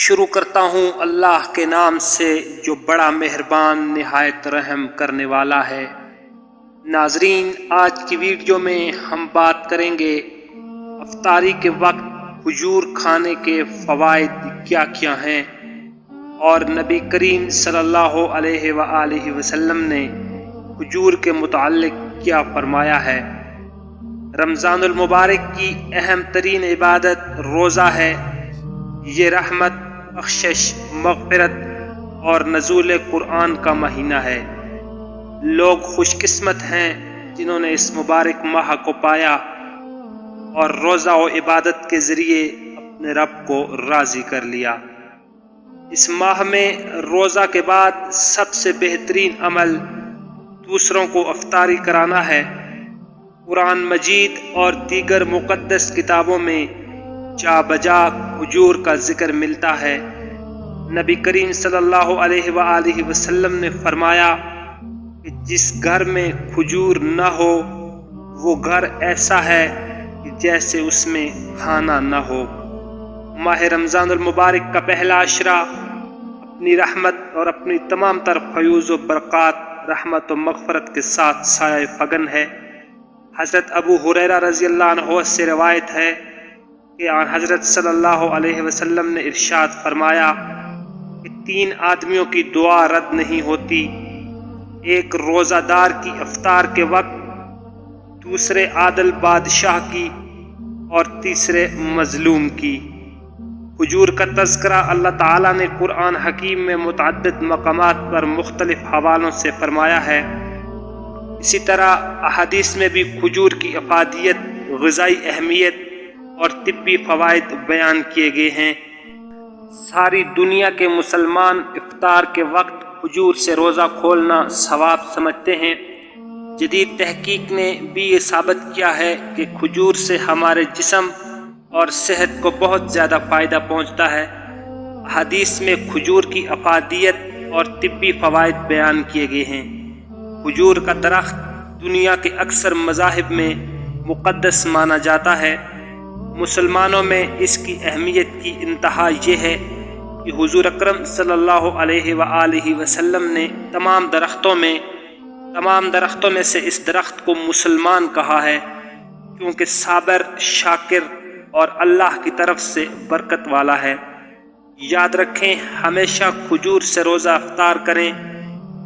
شروع کرتا ہوں اللہ کے نام سے جو بڑا مہربان نہایت رحم کرنے والا ہے۔ ناظرین، آج کی ویڈیو میں ہم بات کریں گے افطاری کے وقت کھجور کھانے کے فوائد کیا کیا ہیں اور نبی کریم صلی اللہ علیہ وآلہ وسلم نے کھجور کے متعلق کیا فرمایا ہے۔ رمضان المبارک کی اہم ترین عبادت روزہ ہے۔ یہ رحمت، بخشش، مغفرت اور نزول قرآن کا مہینہ ہے۔ لوگ خوش قسمت ہیں جنہوں نے اس مبارک ماہ کو پایا اور روزہ و عبادت کے ذریعے اپنے رب کو راضی کر لیا۔ اس ماہ میں روزہ کے بعد سب سے بہترین عمل دوسروں کو افطاری کرانا ہے۔ قرآن مجید اور دیگر مقدس کتابوں میں جا بجا کھجور کا ذکر ملتا ہے۔ نبی کریم صلی اللہ علیہ وآلہ وسلم نے فرمایا کہ جس گھر میں کھجور نہ ہو وہ گھر ایسا ہے کہ جیسے اس میں کھانا نہ ہو۔ ماہ رمضان المبارک کا پہلا عشرہ اپنی رحمت اور اپنی تمام تر فیوز و برکات، رحمت و مغفرت کے ساتھ سایہ فگن ہے۔ حضرت ابو ہریرہ رضی اللہ عنہ سے روایت ہے کہ آن حضرت صلی اللہ علیہ وسلم نے ارشاد فرمایا کہ 3 آدمیوں کی دعا رد نہیں ہوتی، ایک روزہ دار کی افطار کے وقت، دوسرے عادل بادشاہ کی اور تیسرے مظلوم کی۔ کھجور کا تذکرہ اللہ تعالیٰ نے قرآن حکیم میں متعدد مقامات پر مختلف حوالوں سے فرمایا ہے۔ اسی طرح احادیث میں بھی کھجور کی افادیت، غذائی اہمیت اور طبی فوائد بیان کیے گئے ہیں۔ ساری دنیا کے مسلمان افطار کے وقت کھجور سے روزہ کھولنا ثواب سمجھتے ہیں۔ جدید تحقیق نے بھی یہ ثابت کیا ہے کہ کھجور سے ہمارے جسم اور صحت کو بہت زیادہ فائدہ پہنچتا ہے۔ حدیث میں کھجور کی افادیت اور طبی فوائد بیان کیے گئے ہیں۔ کھجور کا درخت دنیا کے اکثر مذاہب میں مقدس مانا جاتا ہے۔ مسلمانوں میں اس کی اہمیت کی انتہا یہ ہے کہ حضور اکرم صلی اللہ علیہ وآلہ وسلم نے تمام درختوں میں سے اس درخت کو مسلمان کہا ہے، کیونکہ صابر، شاکر اور اللہ کی طرف سے برکت والا ہے۔ یاد رکھیں، ہمیشہ کھجور سے روزہ افطار کریں۔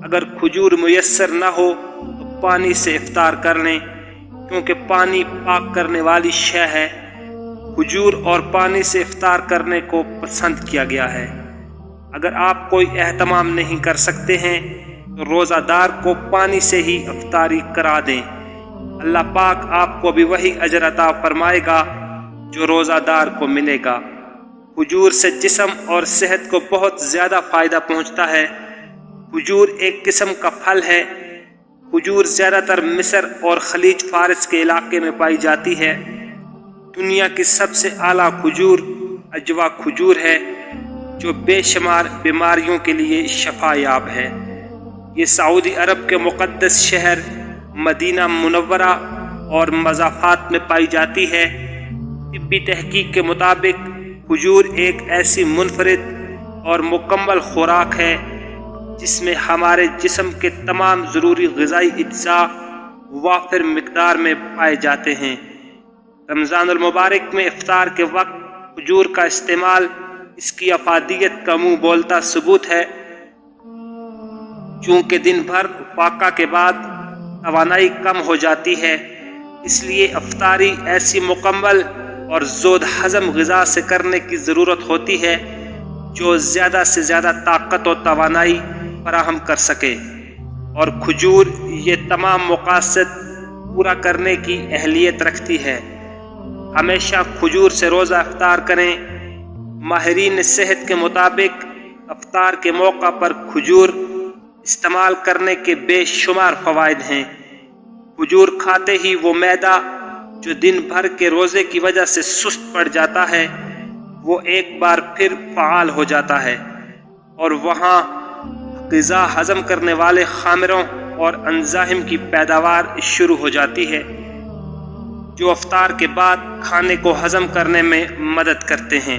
اگر کھجور میسر نہ ہو تو پانی سے افطار کر لیں، کیونکہ پانی پاک کرنے والی شے ہے۔ کھجور اور پانی سے افطار کرنے کو پسند کیا گیا ہے۔ اگر آپ کوئی اہتمام نہیں کر سکتے ہیں تو روزہ دار کو پانی سے ہی افطاری کرا دیں۔ اللہ پاک آپ کو بھی وہی اجر عطا فرمائے گا جو روزہ دار کو ملے گا۔ کھجور سے جسم اور صحت کو بہت زیادہ فائدہ پہنچتا ہے۔ کھجور ایک قسم کا پھل ہے۔ کھجور زیادہ تر مصر اور خلیج فارس کے علاقے میں پائی جاتی ہے۔ دنیا کی سب سے اعلیٰ کھجور اجوا کھجور ہے، جو بے شمار بیماریوں کے لیے شفا یاب ہے۔ یہ سعودی عرب کے مقدس شہر مدینہ منورہ اور مضافات میں پائی جاتی ہے۔ طبی تحقیق کے مطابق کھجور ایک ایسی منفرد اور مکمل خوراک ہے جس میں ہمارے جسم کے تمام ضروری غذائی اجزاء وافر مقدار میں پائے جاتے ہیں۔ رمضان المبارک میں افطار کے وقت کھجور کا استعمال اس کی افادیت کا منہ بولتا ثبوت ہے۔ چونکہ دن بھر فاقہ کے بعد توانائی کم ہو جاتی ہے، اس لیے افطاری ایسی مکمل اور زود ہضم غذا سے کرنے کی ضرورت ہوتی ہے جو زیادہ سے زیادہ طاقت و توانائی فراہم کر سکے، اور کھجور یہ تمام مقاصد پورا کرنے کی اہلیت رکھتی ہے۔ ہمیشہ کھجور سے روزہ افطار کریں۔ ماہرین صحت کے مطابق افطار کے موقع پر کھجور استعمال کرنے کے بے شمار فوائد ہیں۔ کھجور کھاتے ہی وہ معدہ جو دن بھر کے روزے کی وجہ سے سست پڑ جاتا ہے، وہ ایک بار پھر فعال ہو جاتا ہے، اور وہاں غذا ہضم کرنے والے خامروں اور انزائم کی پیداوار شروع ہو جاتی ہے، جو افطار کے بعد کھانے کو ہضم کرنے میں مدد کرتے ہیں۔